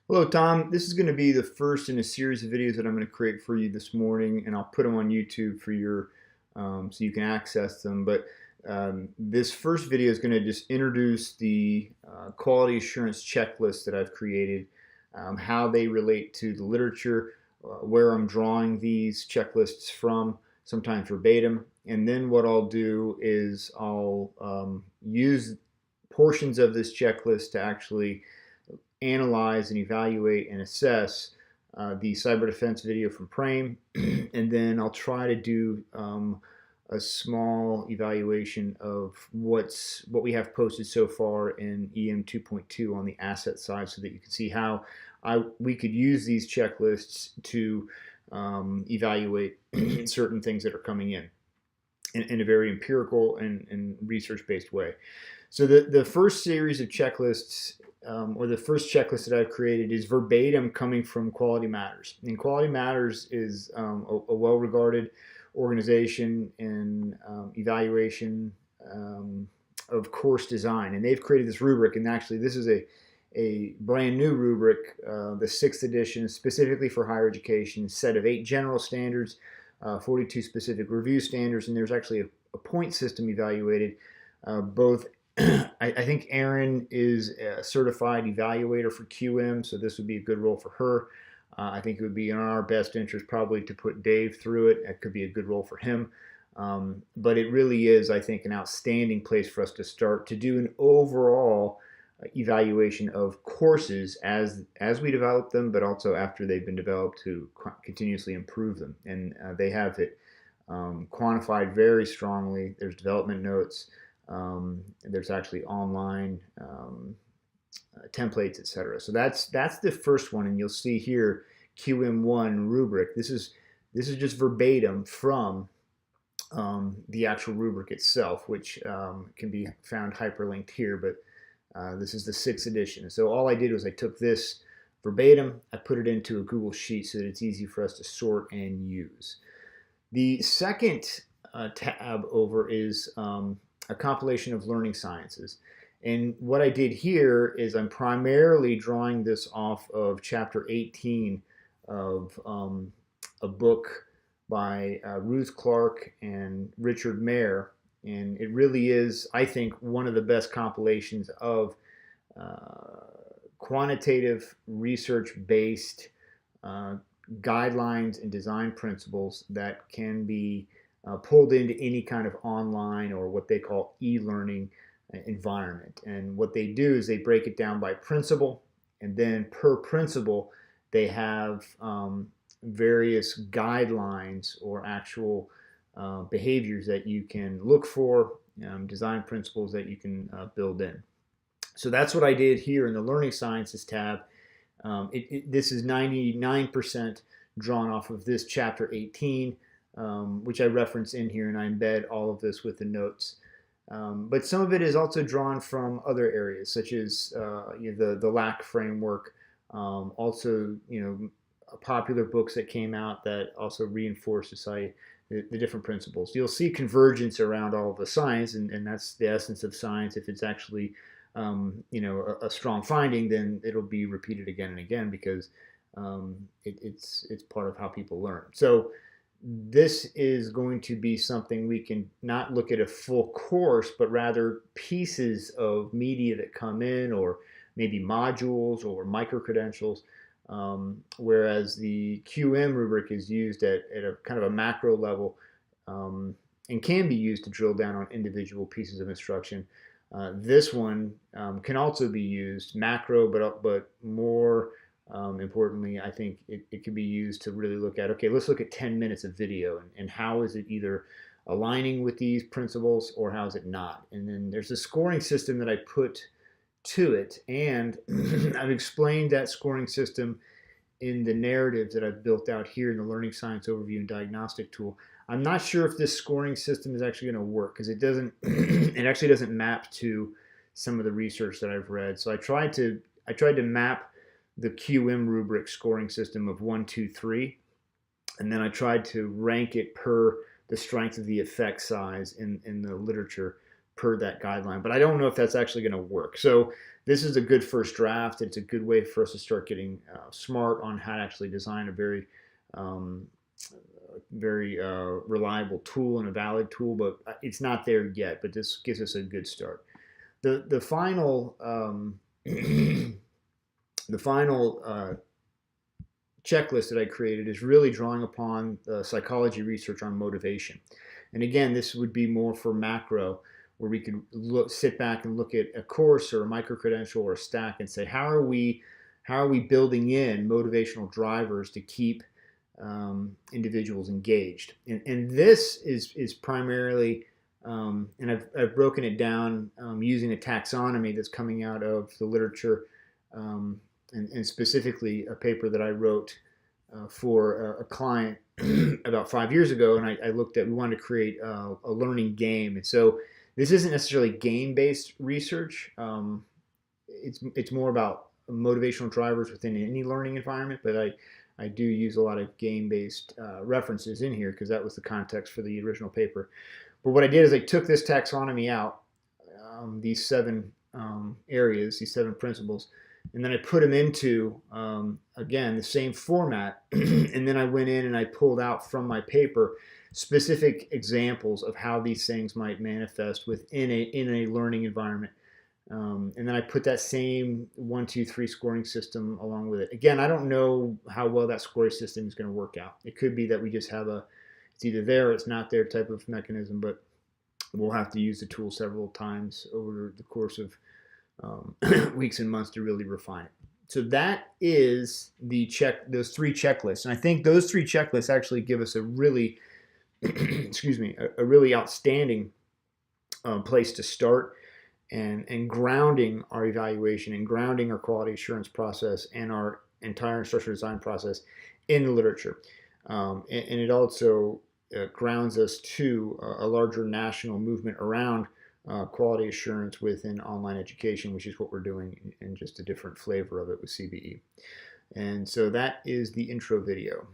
Hello, Tom. This is going to be the first in a series of videos that I'm going to create for you this morning, and I'll put them on YouTube for your so you can access them. But this first video is going to just introduce the quality assurance checklist that I've created, how they relate to the literature, where I'm drawing these checklists from, sometimes verbatim. And then what I'll do is I'll use portions of this checklist to actually analyze and evaluate and assess the cyber defense video from Prame, and then I'll try to do a small evaluation of what we have posted so far in EM 2.2 on the asset side, so that you can see how we could use these checklists to evaluate certain things that are coming in a very empirical and research-based way. So the first series of checklists, or the first checklist that I've created, is verbatim coming from Quality Matters. And Quality Matters is a well-regarded organization in evaluation of course design. And they've created this rubric, and actually this is a brand new rubric, the 6th edition, specifically for higher education, set of 8 general standards, 42 specific review standards, and there's actually a point system evaluated. Both I think Erin is a certified evaluator for QM, so this would be a good role for her. I think it would be in our best interest probably to put Dave through it. It could be a good role for him. But it really is, I think, an outstanding place for us to start to do an overall evaluation of courses as we develop them, but also after they've been developed, to continuously improve them. And they have it quantified very strongly. There's development notes. There's actually online templates, etc. So that's the first one, and you'll see here QM1 rubric. This is just verbatim from the actual rubric itself, which can be found hyperlinked here. But this is the 6th edition. So all I did was I took this verbatim, I put it into a Google Sheet so that it's easy for us to sort and use. The second tab over is a compilation of learning sciences. And what I did here is I'm primarily drawing this off of chapter 18 of a book by Ruth Clark and Richard Mayer. And it really is, I think, one of the best compilations of quantitative research-based guidelines and design principles that can be pulled into any kind of online or what they call e-learning environment. And what they do is they break it down by principle, and then per principle they have various guidelines or actual behaviors that you can look for, design principles that you can build in. So that's what I did here in the Learning Sciences tab. This is 99% drawn off of this chapter 18, which I reference in here, and I embed all of this with the notes. But some of it is also drawn from other areas, such as the LAC framework. Also, popular books that came out that also reinforce the different principles. You'll see convergence around all of the science, and that's the essence of science. If it's actually a strong finding, then it'll be repeated again and again, because it's part of how people learn. So this is going to be something we can not look at a full course, but rather pieces of media that come in, or maybe modules or micro-credentials, whereas the QM rubric is used at a kind of a macro level, and can be used to drill down on individual pieces of instruction. This one can also be used macro, but more importantly, I think it can be used to really look at, okay, let's look at 10 minutes of video, and how is it either aligning with these principles or how is it not? And then there's a scoring system that I put to it, and I've explained that scoring system in the narrative that I've built out here in the Learning Science Overview and Diagnostic Tool. I'm not sure if this scoring system is actually going to work, because it doesn't it actually doesn't map to some of the research that I've read. So I tried to map the QM rubric scoring system of 1, 2, 3, and then I tried to rank it per the strength of the effect size in the literature per that guideline. But I don't know if that's actually going to work. So this is a good first draft. It's a good way for us to start getting smart on how to actually design a um, very reliable tool and a valid tool. But it's not there yet. But this gives us a good start. The final the final checklist that I created is really drawing upon psychology research on motivation. And again, this would be more for macro, where we could sit back and look at a course or a micro-credential or a stack and say, how are we building in motivational drivers to keep individuals engaged? And this is primarily, and I've broken it down using a taxonomy that's coming out of the literature, and specifically a paper that I wrote for a client about 5 years ago. And I looked at, we wanted to create a learning game. And so this isn't necessarily game-based research. It's more about motivational drivers within any learning environment, but I do use a lot of game-based references in here because that was the context for the original paper. But what I did is I took this taxonomy out, these 7 areas, these 7 principles, and then I put them into, again, the same format. And then I went in and I pulled out from my paper specific examples of how these things might manifest within a learning environment. And then I put that same 1, 2, 3 scoring system along with it. Again, I don't know how well that scoring system is going to work out. It could be that we just have it's either there or it's not there type of mechanism, but we'll have to use the tool several times over the course of weeks and months to really refine it. So that is those 3 checklists. And I think those 3 checklists actually give us a really, excuse me, a really outstanding place to start and grounding our evaluation and grounding our quality assurance process and our entire instructional design process in the literature. And it also grounds us to a larger national movement around quality assurance within online education, which is what we're doing in just a different flavor of it with CBE. And so that is the intro video.